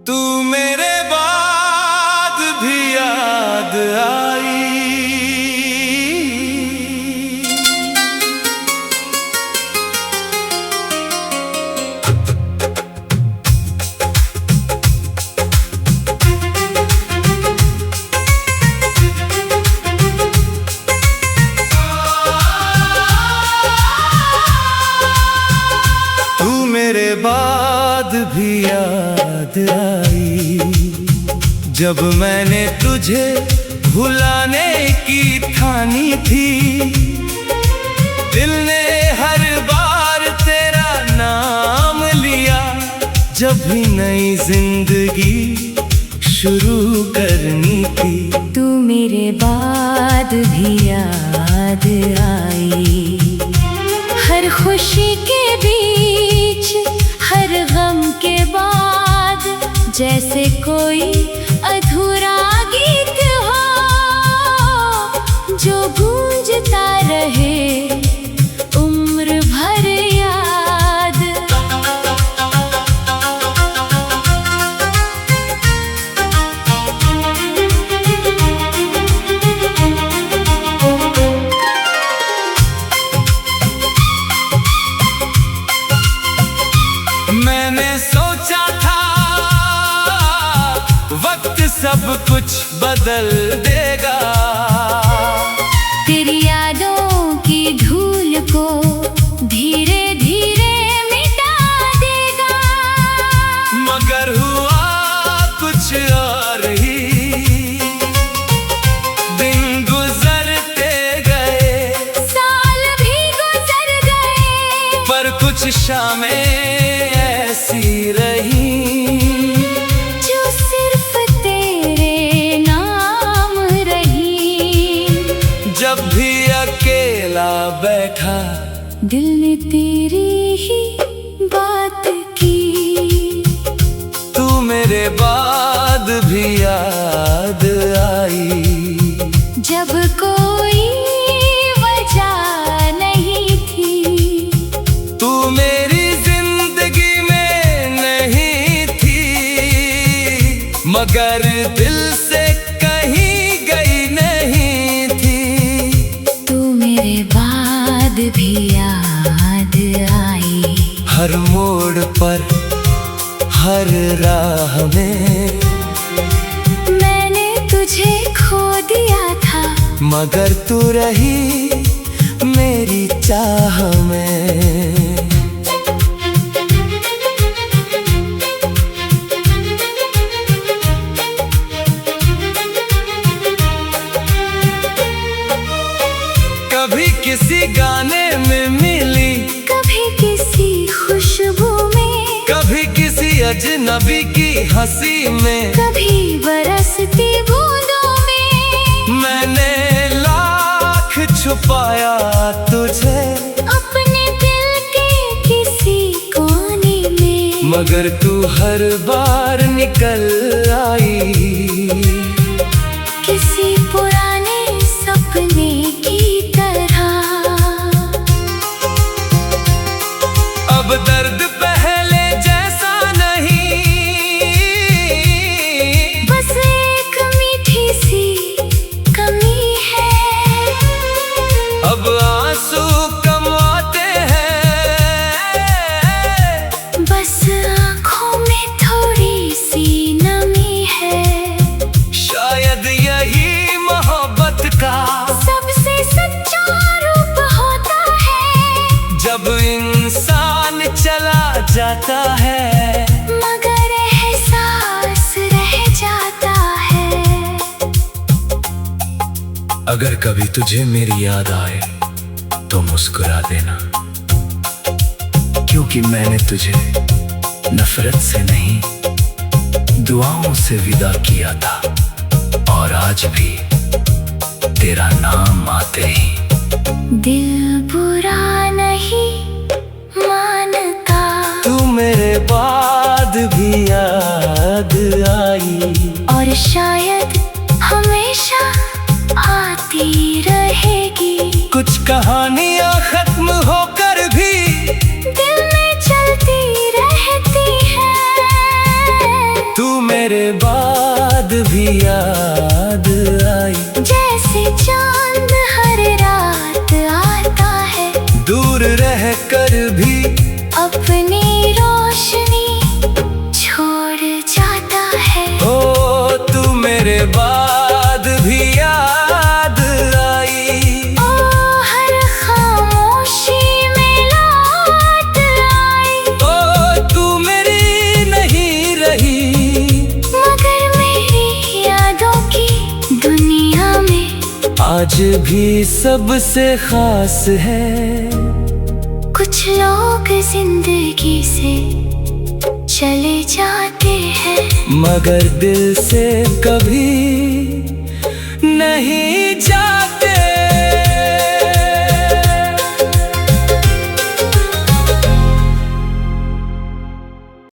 तू मेरे बाद भी याद आई। तू मेरे बाद भी याद आई, जब मैंने तुझे भुलाने की ठानी थी। दिल ने हर बार तेरा नाम लिया, जब भी नई जिंदगी शुरू करनी थी। तू मेरे बाद भी याद आई, हर खुशी के बीच हर गम के बाद, जैसे कोई अधूरा गीत हो जो गूंजता रहे उम्र भर याद। मैंने सोचा था वक्त सब कुछ बदल देगा, तेरी यादों की धूल को धीरे धीरे मिटा देगा। मगर हुआ कुछ और ही, दिन गुजरते गए, साल भी गुजर गए, पर कुछ शामें ऐसी रही जो सिर्फ तेरे नाम रही। जब भी अकेला बैठा दिल ने तेरी ही बात की। तू मेरे बाद भी याद आई, जब कोई वजह नहीं थी, तू मेरी जिंदगी में नहीं थी, मगर दिल से कहीं गई नहीं थी। तू मेरे बाद भी याद आई, हर मोड़ पर हर राह में मैंने तुझे खो दिया था, मगर तू रही मेरी चाह में। कभी किसी गाने में मिली, कभी किसी खुशबू में, कभी किसी अजनबी की हंसी में, कभी बरसती बूंदों में। मैंने लाख छुपाया तुझे अपने दिल के किसी कोने में, मगर तू हर बार निकल आई किसी पुराने सपने की तरह। अब दर्द पहले जैसा नहीं, बस एक मीठी सी कमी है। अब आंसू कम आते हैं, बस आँखों में थोड़ी सी नमी है। शायद यही मोहब्बत का सबसे सच्चा रूप होता है, जब इंसान चला जाता है, मगर एहसास रह जाता है। अगर कभी तुझे मेरी याद आए तो मुस्कुरा देना, क्योंकि मैंने तुझे नफरत से नहीं दुआओं से विदा किया था, और आज भी तेरा नाम आते ही दिल बुरा नहीं मानता। तू मेरे बाद भी याद आई, और शायद हमेशा आती रहेगी। कुछ कहानियां खत्म होकर भी दिल में चलती रहती है। तू मेरे बाद भी याद आई। जैसे चांद हर रात आता है, दूर रह कर भी अपनी रोशनी छोड़ जाता है। ओ तू मेरे बाद भी याद आई। ओ हर खामोशी में लौट आई। ओ तू मेरी नहीं रही, मगर मेरी यादों की दुनिया में आज भी सबसे खास है। कुछ लोग जिंदगी से चले जाते हैं, मगर दिल से कभी नहीं जा